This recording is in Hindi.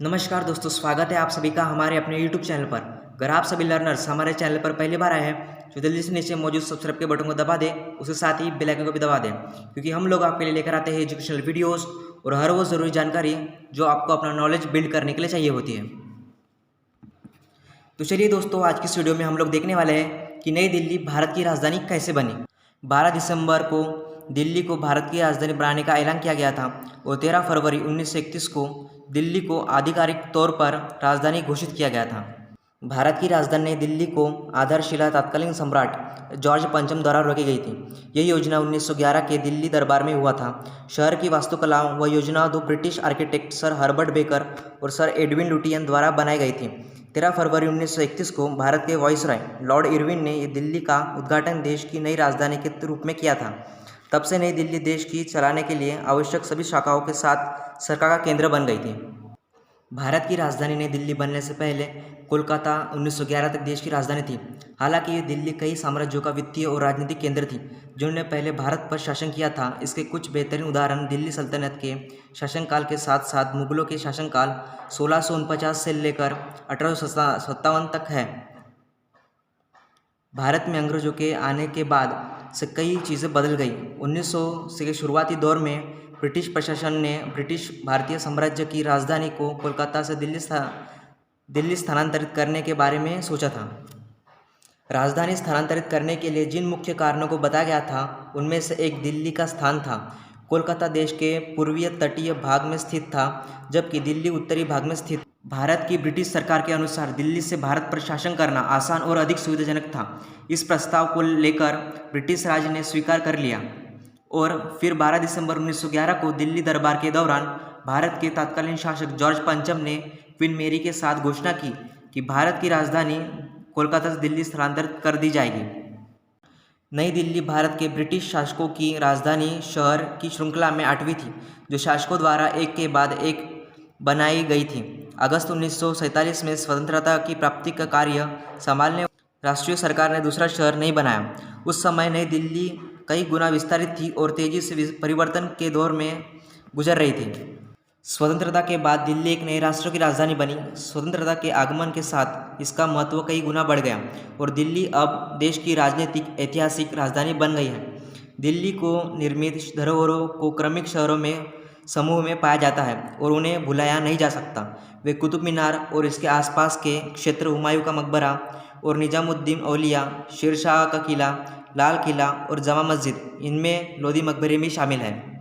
नमस्कार दोस्तों, स्वागत है आप सभी का हमारे अपने YouTube चैनल पर। अगर आप सभी लर्नर्स हमारे चैनल पर पहली बार आए हैं तो जल्दी से नीचे मौजूद सब्सक्राइब के बटन को दबा दें, उसके साथ ही बेल आइकन को भी दबा दें, क्योंकि हम लोग आपके लिए लेकर आते हैं एजुकेशनल वीडियोस और हर वो ज़रूरी जानकारी जो आपको अपना नॉलेज बिल्ड करने के लिए चाहिए होती है। तो चलिए दोस्तों, आज की इस वीडियो में हम लोग देखने वाले हैं कि नई दिल्ली भारत की राजधानी कैसे बनी। 12 दिसंबर को दिल्ली को भारत की राजधानी बनाने का ऐलान किया गया था और 13 फरवरी 1931 को दिल्ली को आधिकारिक तौर पर राजधानी घोषित किया गया था। भारत की राजधानी नई दिल्ली को आधारशिला तत्कालीन सम्राट जॉर्ज पंचम द्वारा रखी गई थी। यह योजना 1911 के दिल्ली दरबार में हुआ था। शहर की वास्तुकला व योजना दो British architect sir Herbert baker और सर एडविन लुटियन द्वारा बनाई गई थी। 13 फरवरी 1931 को भारत के वायसराय लॉर्ड इरविन ने दिल्ली का उद्घाटन देश की नई राजधानी के रूप में किया था। तब से नई दिल्ली देश की चलाने के लिए आवश्यक सभी शाखाओं के साथ सरकार का केंद्र बन गई थी। भारत की राजधानी नई दिल्ली बनने से पहले कोलकाता 1911 तक देश की राजधानी थी। हालांकि ये दिल्ली कई साम्राज्यों का वित्तीय और राजनीतिक केंद्र थी जिन्होंने पहले भारत पर शासन किया था। इसके कुछ बेहतरीन उदाहरण दिल्ली सल्तनत के शासनकाल के साथ साथ मुगलों के शासनकाल 1649 से लेकर 1857 तक है। भारत में अंग्रेजों के आने के बाद से कई चीज़ें बदल गई। 1900 के शुरुआती दौर में ब्रिटिश प्रशासन ने ब्रिटिश भारतीय साम्राज्य की राजधानी को कोलकाता से दिल्ली स्थानांतरित करने के बारे में सोचा था। राजधानी स्थानांतरित करने के लिए जिन मुख्य कारणों को बताया गया था उनमें से एक दिल्ली का स्थान था। कोलकाता देश के पूर्वीय तटीय भाग में स्थित था, जबकि दिल्ली उत्तरी भाग में स्थित। भारत की ब्रिटिश सरकार के अनुसार दिल्ली से भारत पर शासन करना आसान और अधिक सुविधाजनक था। इस प्रस्ताव को लेकर ब्रिटिश राज ने स्वीकार कर लिया और फिर 12 दिसंबर 1911 को दिल्ली दरबार के दौरान भारत के तत्कालीन शासक जॉर्ज पंचम ने क्वीन मेरी के साथ घोषणा की कि भारत की राजधानी कोलकाता से दिल्ली स्थानांतरित कर दी जाएगी। नई दिल्ली भारत के ब्रिटिश शासकों की राजधानी शहर की श्रृंखला में 8वीं थी, जो शासकों द्वारा एक के बाद एक बनाई गई थी। अगस्त 1947 में स्वतंत्रता की प्राप्ति का कार्य संभालने राष्ट्रीय सरकार ने दूसरा शहर नहीं बनाया। उस समय नई दिल्ली कई गुना विस्तारित थी और तेजी से परिवर्तन के दौर में गुजर रही थी। स्वतंत्रता के बाद दिल्ली एक नए राष्ट्र की राजधानी बनी। स्वतंत्रता के आगमन के साथ इसका महत्व कई गुना बढ़ गया और दिल्ली अब देश की राजनीतिक ऐतिहासिक राजधानी बन गई है। दिल्ली को निर्मित धरोहरों को क्रमिक शहरों में समूह में पाया जाता है और उन्हें भुलाया नहीं जा सकता। वे कुतुब मीनार और इसके आसपास के क्षेत्र, हुमायूं का मकबरा और निजामुद्दीन औलिया, शेरशाह का किला, लाल किला और जमा मस्जिद, इनमें लोधी मकबरे भी शामिल हैं।